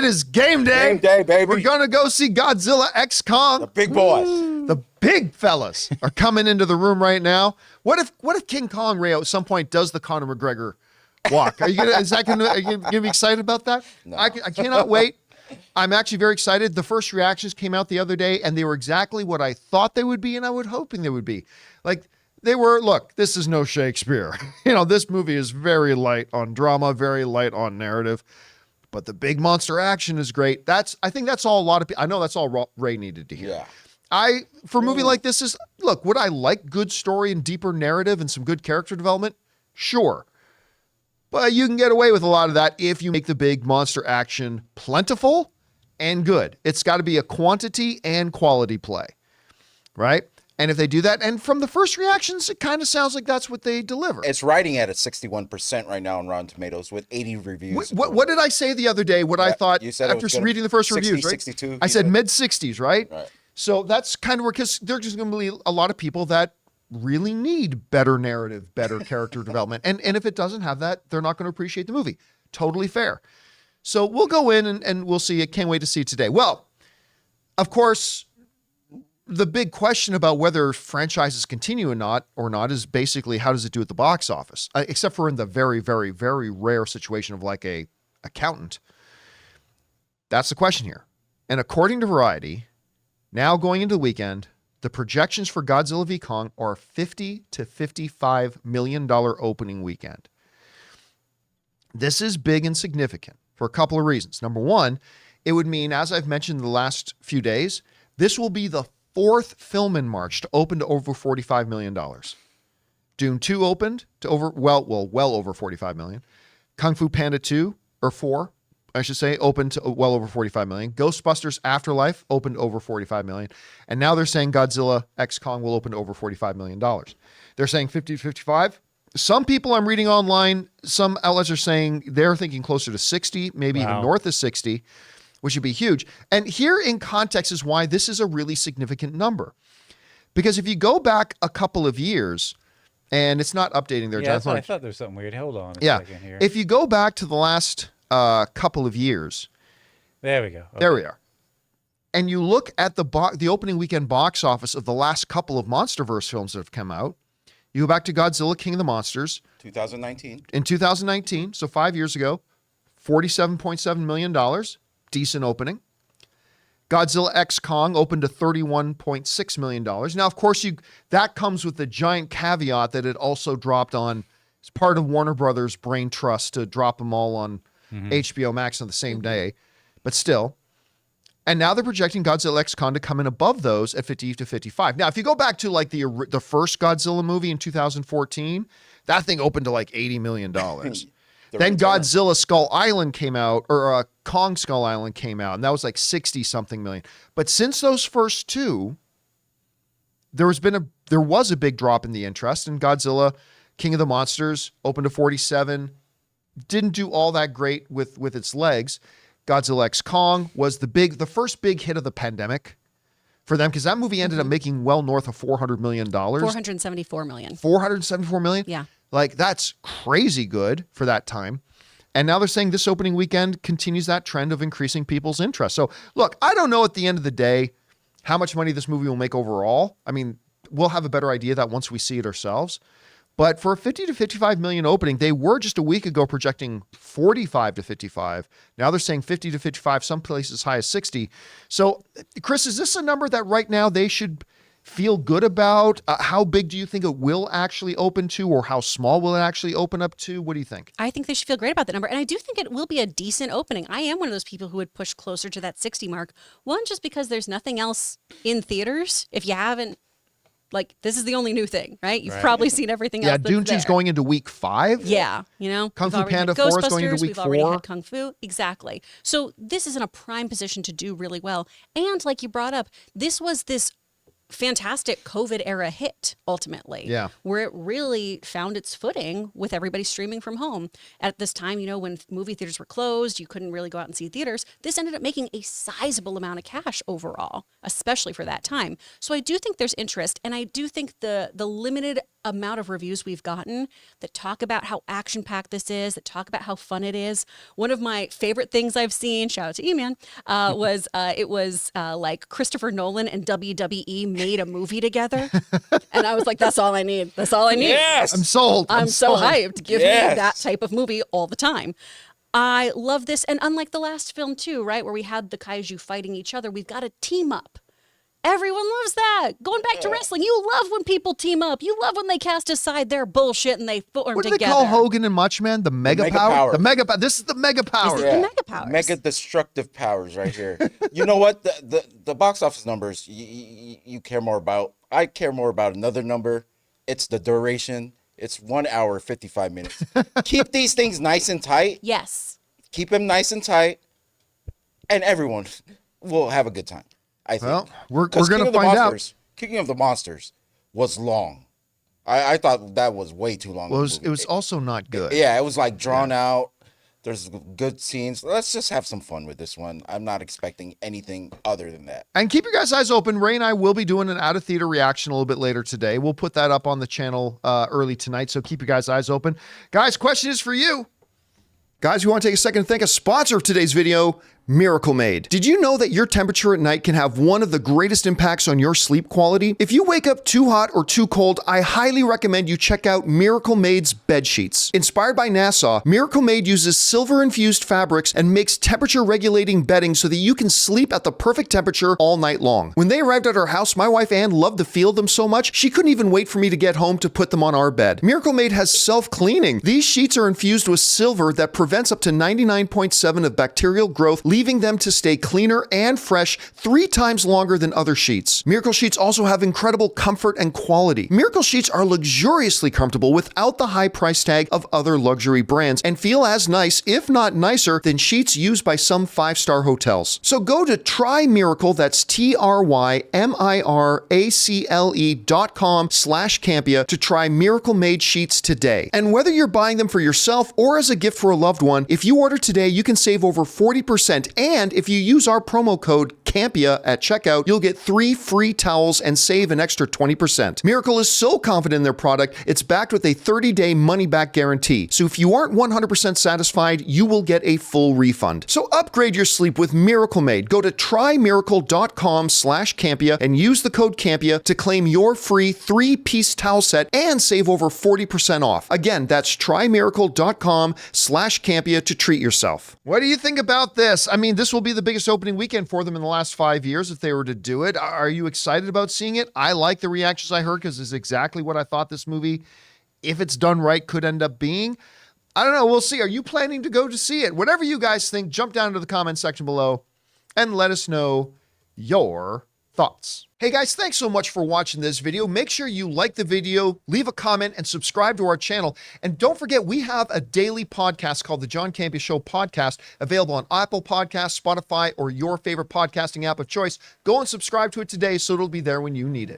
It is game day. Game day, baby. We're going to go see Godzilla X Kong. The big boys. The big fellas are coming into the room right now. What if King Kong, Ray, at some point does the Conor McGregor walk? Are you gonna be excited about that? No. I cannot wait. I'm actually very excited. The first reactions came out the other day, and they were exactly what I thought they would be, and I was hoping they would be. Like, they were, look, this is no Shakespeare. This movie is very light on drama, very light on narrative, but the big monster action is great. I think that's all a lot of people, I know that's all Ray needed to hear. Yeah. For a movie like this look, would I like good story and deeper narrative and some good character development? Sure. But you can get away with a lot of that if you make the big monster action plentiful and good. It's got to be a quantity and quality play, right? And if they do that, and from the first reactions, it kind of sounds like that's what they deliver. It's riding at a 61% right now on Rotten Tomatoes with 80 reviews. What did I say the other day? What I thought you said after reading the first 60, reviews, right? 62. I said mid-60s, right? Right. So that's kind of where, because there's just going to be a lot of people that really need better narrative, better character development. And if it doesn't have that, they're not going to appreciate the movie. Totally fair. So we'll go in and we'll see it. Can't wait to see it today. Well, of course, the big question about whether franchises continue or not is basically how does it do at the box office? Except for in the very, very, very rare situation of like a accountant. That's the question here. And according to Variety, now going into the weekend, the projections for Godzilla v. Kong are $50 to $55 million opening weekend. This is big and significant for a couple of reasons. Number one, it would mean, as I've mentioned the last few days, this will be the fourth film in March to open to over $45 million. Dune 2 opened to well over $45 million. Kung Fu Panda 2, or 4, I should say, opened to well over $45 million. Ghostbusters Afterlife opened over $45 million. And now they're saying Godzilla X Kong will open to over $45 million. They're saying 50 to 55. Some people I'm reading online, some outlets are saying they're thinking closer to 60, maybe even north of 60, which would be huge. And here in context is why this is a really significant number. Because if you go back a couple of years, and it's not updating there, Jonathan. I thought there was something weird. Hold on a second here. If you go back to the last couple of years. There we go. Okay. There we are. And you look at the opening weekend box office of the last couple of MonsterVerse films that have come out. You go back to Godzilla, King of the Monsters. 2019. In 2019, so 5 years ago, $47.7 million. Decent opening. Godzilla X Kong opened to $31.6 million. Now, of course, that comes with the giant caveat that it also dropped on, it's part of Warner Brothers' brain trust to drop them all on HBO Max on the same day, but still. And now they're projecting Godzilla X Kong to come in above those at 50 to 55. Now, if you go back to like the first Godzilla movie in 2014, that thing opened to like $80 million. Then Godzilla Skull Island came out, or Kong Skull Island came out, and that was like 60 something million. But since those first two, there was a big drop in the interest, and Godzilla King of the Monsters opened to 47. Didn't do all that great with its legs. Godzilla X Kong was the first big hit of the pandemic for them, because that movie ended up making well north of $400 million. $474 million. $474 million? Yeah. Like, that's crazy good for that time. And now they're saying this opening weekend continues that trend of increasing people's interest. So, look, I don't know at the end of the day how much money this movie will make overall. I mean, we'll have a better idea of that once we see it ourselves. But for a 50 to 55 million opening, they were just a week ago projecting 45 to 55. Now they're saying 50 to 55, some places as high as 60. So, Chris, is this a number that right now they should feel good about? How big do you think it will actually open to, or how small will it actually open up to? What do you think? I think they should feel great about that number. And I do think it will be a decent opening. I am one of those people who would push closer to that 60 mark. One, just because there's nothing else in theaters. If you haven't, like, this is the only new thing, right? You've probably seen everything else. Yeah, Dune 2's going into week 5. Yeah, Kung Fu Panda 4 is going into week 4. We've already had Kung Fu. Exactly. So this is in a prime position to do really well. And like you brought up, this was this fantastic COVID era hit ultimately. Yeah. Where it really found its footing with everybody streaming from home. At this time, you know, when movie theaters were closed, you couldn't really go out and see theaters. This ended up making a sizable amount of cash overall, especially for that time. So I do think there's interest, and I do think the limited amount of reviews we've gotten that talk about how action-packed this is, that talk about how fun it is. One of my favorite things I've seen, shout out to E-Man, was like Christopher Nolan and WWE made a movie together. And I was like, that's all I need. That's all I need. Yes. I'm sold. I'm so sold. hyped. Give me Yes. that type of movie all the time. I love this. And unlike the last film too, right, where we had the kaiju fighting each other, we've got a team up. Everyone loves that. Going back to wrestling, you love when people team up. You love when they cast aside their bullshit and they form What do together. they call Hogan and Much Man? The Mega Mega Power? Power. The Mega Power. This is the Mega Power. Is it? The mega powers. Mega destructive powers right here. You know what? The box office numbers you care more about. I care more about another number. It's the duration. It's 1 hour, 55 minutes. Keep these things nice and tight. Yes. Keep them nice and tight. And everyone will have a good time, I think. Well, we're 'Cause going to King of the find out. Monsters- King of the Monsters was long. I thought that was way too long. Well, of a movie. it was also not good. Yeah, it was like drawn out. There's good scenes. Let's just have some fun with this one. I'm not expecting anything other than that. And keep your guys' eyes open. Ray and I will be doing an out-of-theater reaction a little bit later today. We'll put that up on the channel early tonight, so keep your guys' eyes open. Guys, question is for you. Guys, we want to take a second to thank a sponsor of today's video, Miracle Made. Did you know that your temperature at night can have one of the greatest impacts on your sleep quality? If you wake up too hot or too cold, I highly recommend you check out Miracle Made's bed sheets. Inspired by NASA, Miracle Made uses silver-infused fabrics and makes temperature-regulating bedding so that you can sleep at the perfect temperature all night long. When they arrived at our house, my wife Ann loved the feel of them so much, she couldn't even wait for me to get home to put them on our bed. Miracle Made has self-cleaning. These sheets are infused with silver that prevents up to 99.7% of bacterial growth, leaving them to stay cleaner and fresh 3 times longer than other sheets. Miracle Sheets also have incredible comfort and quality. Miracle Sheets are luxuriously comfortable without the high price tag of other luxury brands and feel as nice, if not nicer, than sheets used by some 5-star hotels. So go to TryMiracle, that's TryMiracle.com/Campea to try Miracle Made sheets today. And whether you're buying them for yourself or as a gift for a loved one, if you order today, you can save over 40%. And if you use our promo code Campea at checkout, you'll get 3 free towels and save an extra 20%. Miracle is so confident in their product, it's backed with a 30-day money-back guarantee. So if you aren't 100% satisfied, you will get a full refund. So upgrade your sleep with Miracle Made. Go to TryMiracle.com/Campea and use the code Campea to claim your free 3-piece towel set and save over 40% off. Again, that's TryMiracle.com/Campea to treat yourself. What do you think about this? I mean, this will be the biggest opening weekend for them in the last 5 years if they were to do it. Are you excited about seeing it? I like the reactions I heard because it's exactly what I thought this movie, if it's done right, could end up being. I don't know. We'll see. Are you planning to go to see it? Whatever you guys think, jump down to the comment section below and let us know your thoughts. Hey guys, thanks so much for watching this video. Make sure you like the video, leave a comment, and subscribe to our channel. And don't forget, we have a daily podcast called the John Campea Show podcast, available on Apple Podcasts, Spotify, or your favorite podcasting app of choice. Go and subscribe to it today so it'll be there when you need it.